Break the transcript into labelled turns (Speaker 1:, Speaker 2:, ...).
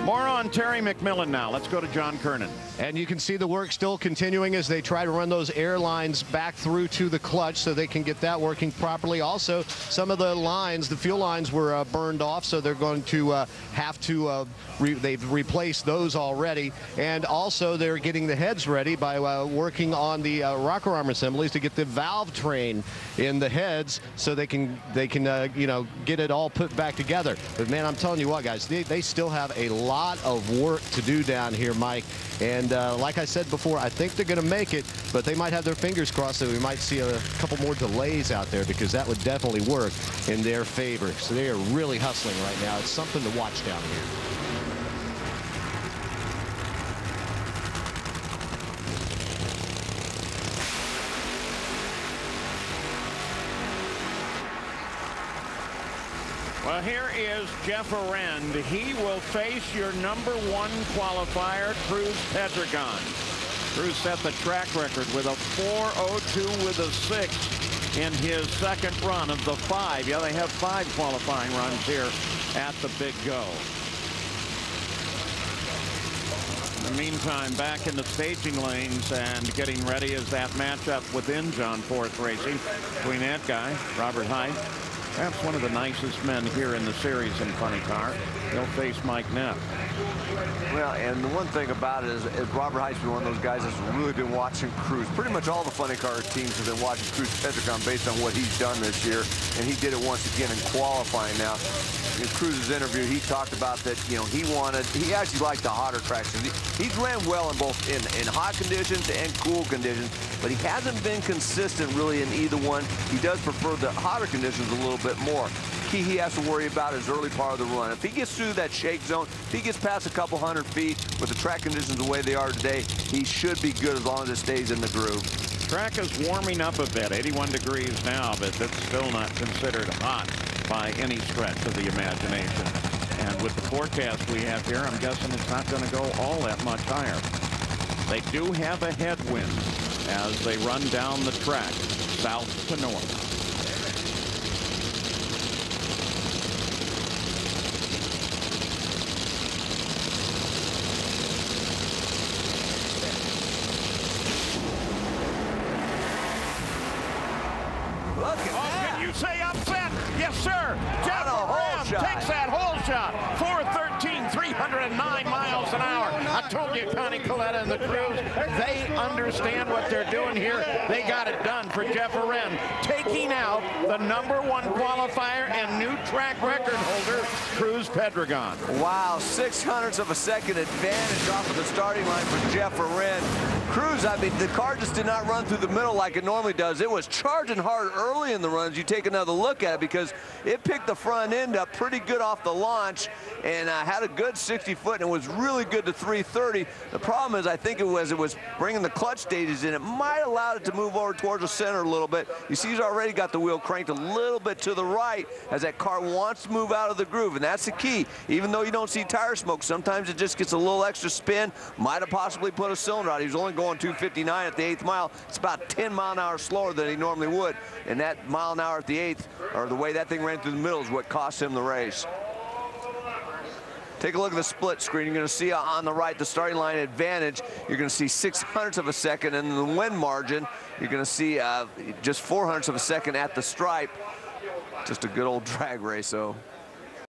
Speaker 1: More on Terry McMillen now. Let's go to John Kernan.
Speaker 2: And you can see the work still continuing as they try to run those air lines back through to the clutch so they can get that working properly. Also, some of the lines, the fuel lines were burned off, so they're going to have to, they've replaced those already. And also they're getting the heads ready by working on the rocker arm assemblies to get the valve train in the heads so they can you know, get it all put back together. But man, I'm telling you what, guys, they still have a lot of work to do down here, Mike. And like I said before, I think they're going to make it, but they might have their fingers crossed that we might see a couple more delays out there, because that would definitely work in their favor. So they are really hustling right now. It's something to watch down here.
Speaker 1: Well, here is Jeff Arend. He will face your #1 qualifier, Cruz Pedregon. Cruz set the track record with a 4:02 with a 6 in his second run of the 5. Yeah, they have 5 qualifying runs here at the Big Go. In the meantime, back in the staging lanes and getting ready is that matchup within John Forth Racing between that guy, Robert Height, perhaps one of the nicest men here in the series in funny car. He'll face Mike Neff.
Speaker 3: Well, and the one thing about it is Robert Height's been one of those guys that's really been watching Cruz. Pretty much all the funny car teams have been watching Cruz Pedregon based on what he's done this year, and he did it once again in qualifying. Now, in Cruz's interview, he talked about that, you know, he actually liked the hotter tracks. He's ran well in both in hot conditions and cool conditions, but he hasn't been consistent really in either one. He does prefer the hotter conditions a little bit more. Key he has to worry about is early part of the run. If he gets through that shake zone, if he gets past a couple hundred feet with the track conditions the way they are today, he should be good as long as it stays in the groove.
Speaker 1: Track is warming up a bit, 81 degrees now, but that's still not considered hot by any stretch of the imagination. And with the forecast we have here, I'm guessing it's not going to go all that much higher. They do have a headwind as they run down the track, south to north.
Speaker 3: Look at that.
Speaker 1: Can you say upset? Yes, sir. Jeff Arend takes that hole shot. 413, 309 miles an hour. I told you, Connie Coletta and the Cruz, they understand what they're doing here. They got it done for Jeff Arend, taking out the #1 qualifier and new track record holder, Cruz Pedregon.
Speaker 3: Wow, 0.06 of a second advantage off of the starting line for Jeff Arend. Cruz, I mean, the car just did not run through the middle like it normally does. It was charging hard early in the runs. You take another look at it because it picked the front end up pretty good off the launch and had a good 60 foot, and it was really good to 330. The problem is, I think it was bringing the clutch stages in. It might have allowed it to move over towards the center a little bit. You see he's already got the wheel cranked a little bit to the right as that car wants to move out of the groove, and that's the key. Even though you don't see tire smoke, sometimes it just gets a little extra spin. Might have possibly put a cylinder out. He was only going 259 at the 8th mile. It's about 10 mile an hour slower than he normally would, and that mile an hour at the 8th, or the way that thing ran through the middle, is what cost him the race. Take a look at the split screen. You're going to see on the right the starting line advantage. You're going to see 0.06 of a second, and in the win margin, you're going to see just 0.04 of a second at the stripe. Just a good old drag race, so